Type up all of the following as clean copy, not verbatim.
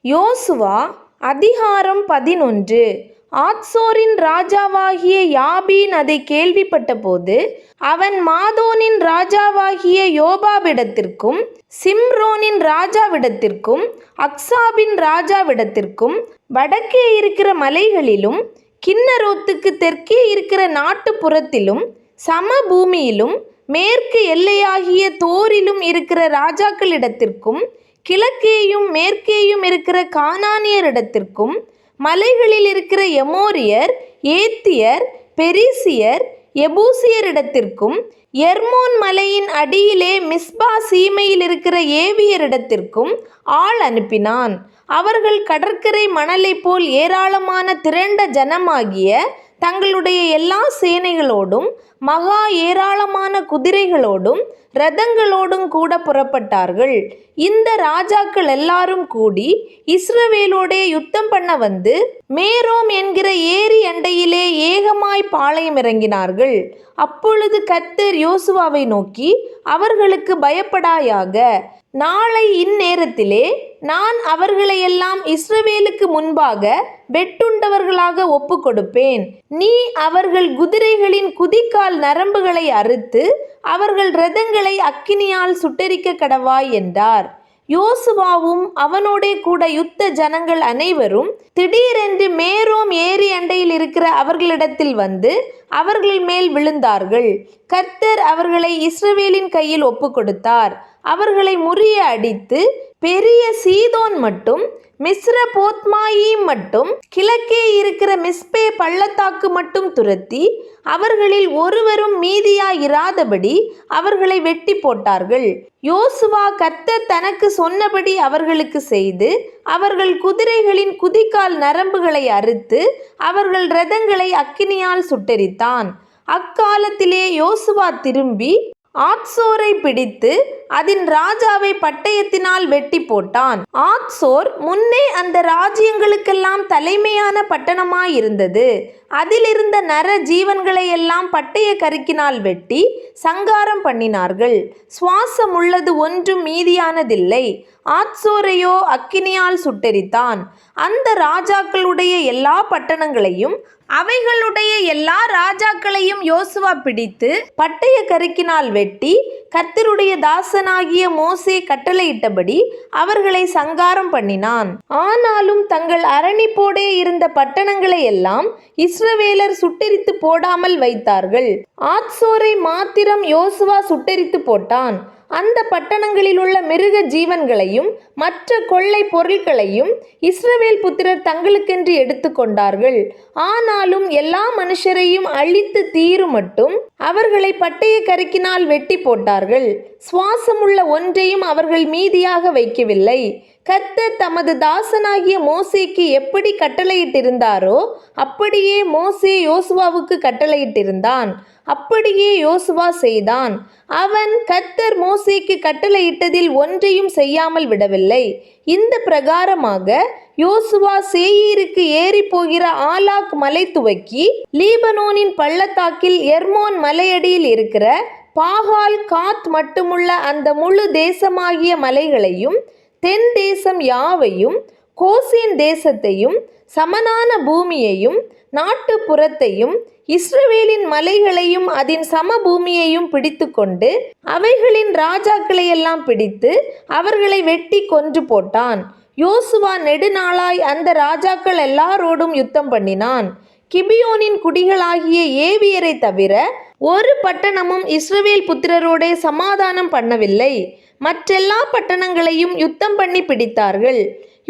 யோசுவா அதிகாரம் 11. ஆத்சோரின் ராஜாவாகிய யாபீன் அதை கேள்விப்பட்டபோது அவன் மாதோனின் ராஜாவாகிய யோபாபிடத்திற்கும் சிம்ரோனின் ராஜாவிடத்திற்கும் அக்சாபின் ராஜாவிடத்திற்கும் வடக்கே இருக்கிற மலைகளிலும் கின்னரோத்துக்கு தெற்கே இருக்கிற நாட்டுப்புறத்திலும் சமபூமியிலும் மேற்கு எல்லையாகிய தோரிலும் இருக்கிற ராஜாக்களிடத்திற்கும் கிழக்கேயும் மேற்கேயும் இருக்கிற கானானியரிடத்திற்கும் மலைகளில் இருக்கிற எமோரியர், ஏத்தியர், பெரிசியர், எபூசியரிடத்திற்கும் எர்மோன் மலையின் அடியிலே மிஸ்பா சீமையில் இருக்கிற ஏவியரிடத்திற்கும் ஆள் அனுப்பினான். அவர்கள் கடற்கரை மணலைப் போல் ஏராளமான திரண்ட ஜனமாகிய தங்களுடைய எல்லா சேனைகளோடும் மகா ஏராளமான குதிரைகளோடும் இரதங்களோடும் கூட புறப்பட்டார்கள். இந்த ராஜாக்கள் எல்லாரும் கூடி இஸ்ரவேலோடே யுத்தம் பண்ண வந்து மேரோம் என்கிற ஏரி அண்டையிலே ஏகமாய் பாளையம் இறங்கினார்கள். அப்பொழுது கர்த்தர் யோசுவாவை நோக்கி, அவர்களுக்கு பயப்படாயாக, நாளை இந்நேரத்திலே நான் அவர்களையெல்லாம் இஸ்ரவேலுக்கு முன்பாக வெட்டுண்டவர்களாக ஒப்பு கொடுப்பேன். நீ அவர்கள் குதிரைகளின் குதிகால் நரம்புகளை அறுத்து அவர்கள் இரதங்களை அக்கினியால் சுட்டெரிக்க கடவாய் என்றார். யோசுவாவும் அவனோடே கூட யுத்த ஜனங்கள் அனைவரும் திடீரென்று மேரோம் ஏரி அண்டையில் இருக்கிற அவர்களிடத்தில் வந்து அவர்கள் மேல் விழுந்தார்கள். கர்த்தர் அவர்களை இஸ்ரவேலின் கையில் ஒப்பு கொடுத்தார். அவர்களை முறிய அடித்து பெரிய சீதோன் மட்டும் மிஸ்ரபோத்மாயீம் மட்டும் கிழக்கே இருக்கிற மிஸ்பே பள்ளத்தாக்கு மட்டும் துரத்தி அவர்களில் ஒருவரும் மீதியாயிராதபடி அவர்களை வெட்டி போட்டார்கள். யோசுவா கர்த்தர் தனக்கு சொன்னபடி அவர்களுக்கு செய்து அவர்கள் குதிரைகளின் குதிகால் நரம்புகளை அறுத்து அவர்கள் இரதங்களை அக்கினியால் சுட்டெரித்தான். அக்காலத்திலே யோசுவா திரும்பி ஆத்சோரை பிடித்து அதன் ராஜாவை பட்டயத்தினால் வெட்டி போட்டான். ஆத்சோர் முன்னே அந்த ராஜ்யங்களுக்கெல்லாம் தலைமையான பட்டணமாயிருந்தது. அதிலிருந்த நர ஜீவன்களை எல்லாம் பட்டய கருக்கினால் வெட்டி சங்காரம் பண்ணினார்கள். சுவாசம் உள்ளது ஒன்றும் மீதியானதில்லை. ஆத்சோரையோ அக்கினியால் சுட்டெரித்தான். அந்த ராஜாக்களுடைய எல்லா பட்டணங்களையும் அவைகளுடைய எல்லா ராஜாக்களையும் யோசுவா பிடித்து பட்டய கருக்கினால் வெட்டி கர்த்தருடைய தாசனாகிய மோசே கட்டளையிட்டபடி அவர்களை சங்காரம் பண்ணினான். ஆனாலும் தங்கள் அரணிப்போடே இருந்த பட்டணங்களை எல்லாம் இஸ்ரவேலர் சுட்டெரித்து போடாமல் வைத்தார்கள். ஆத்சோரை மாத்திரம் யோசுவா சுட்டெரித்து போட்டான். அந்த பட்டணங்களில் உள்ள மிருக ஜீவன்களையும் மற்ற கொள்ளை பொருட்களையும் இஸ்ரவேல் புத்திரர் தங்களுக்கென்று எடுத்து கொண்டார்கள். ஆனாலும் எல்லா மனுஷரையும் அழித்து தீரும் மட்டும் அவர்களை பட்டய கருக்கினால் வெட்டி போட்டார்கள். சுவாசமுள்ள ஒன்றையும் அவர்கள் மீதியாக வைக்கவில்லை. கர்த்தர் தமது தாசனாகிய மோசேக்கு எப்படி கட்டளையிட்டிருந்தாரோ அப்படியே மோசே யோசுவாவுக்கு கட்டளையிட்டிருந்தான். அப்படியே யோசுவா செய்தான். அவன் கர்த்தர் மோசேக்கு கட்டளையிட்டதில் ஒன்றையும் செய்யாமல் விடவில்லை. இந்த பிரகாரமாக யோசுவா சேயீருக்கு ஏறி போகிற ஆலாக் மலை துவக்கி லீபனோனின் பள்ளத்தாக்கில் எர்மோன் மலையடியில் இருக்கிற பாகால் காத் மட்டுமுள்ள அந்த முழு தேசமாகிய மலைகளையும் தென் தேசம் யாவையும் கோசேன் தேசத்தையும் சமனான பூமியையும் நாட்டுப்புறத்தையும் இஸ்ரவேலின் மலைகளையும் அதன் சமபூமியையும் பிடித்து கொண்டு அவைகளின் ராஜாக்களையெல்லாம் பிடித்து அவர்களை வெட்டி கொன்று போட்டான். யோசுவா நெடுநாளாய் அந்த ராஜாக்கள் எல்லாரோடும் யுத்தம் பண்ணினான். கிபியோனின் குடிகளாகிய ஏவியரை தவிர ஒரு பட்டணமும் இஸ்ரவேல் புத்திரரோடே சமாதானம் பண்ணவில்லை. மற்றெல்லா பட்டணங்களையும் யுத்தம் பண்ணி பிடித்தார்கள்.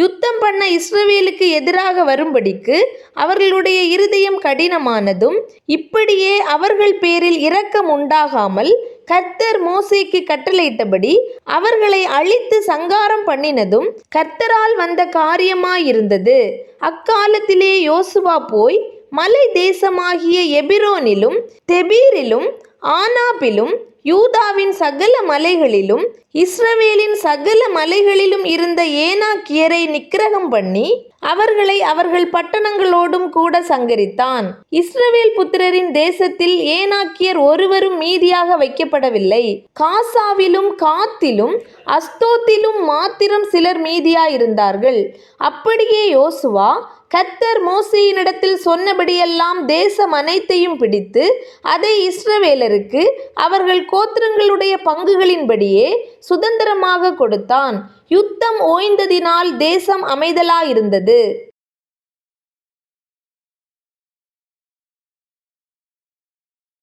யுத்தம் பண்ண இஸ்ரவேலுக்கு எதிராக வரும்படிக்கு அவர்களுடைய இருதயம் கடினமானதும் இப்படியே அவர்கள் பேரில் இரக்கம் உண்டாகாமல் கர்த்தர் மோசேக்கு கட்டளையிட்டபடி அவர்களை அழித்து சங்காரம் பண்ணினதும் கர்த்தரால் வந்த காரியமாயிருந்தது. அக்காலத்திலே யோசுவா போய் மலை தேசமாகிய எபிரோனிலும் தெபீரிலும் ஆனாபிலும் யூதாவின் சகல மலைகளிலும் இஸ்ரவேலின் சகல மலைகளிலும் இருந்த ஏனாக்கியரை நிக்கிரகம் பண்ணி அவர்களை அவர்கள் பட்டணங்களோடும் கூட சங்கரித்தான். இஸ்ரவேல் புத்திரரின் தேசத்தில் ஏனாக்கியர் ஒருவரும் மீதியாக வைக்கப்படவில்லை. காசாவிலும் காத்திலும் அஸ்தோத்திலும் மாத்திரம் சிலர் மீதியாயிருந்தார்கள். அப்படியே யோசுவா கர்த்தர் மோசேயினிடத்தில் சொன்னபடியெல்லாம் தேசம் அனைத்தையும் பிடித்து அதை இஸ்ரவேலருக்கு அவர்கள் கோத்திரங்களுடைய பங்குகளின்படியே சுதந்திரமாக கொடுத்தான். யுத்தம் ஓய்ந்ததினால் தேசம் அமைதலாயிருந்தது.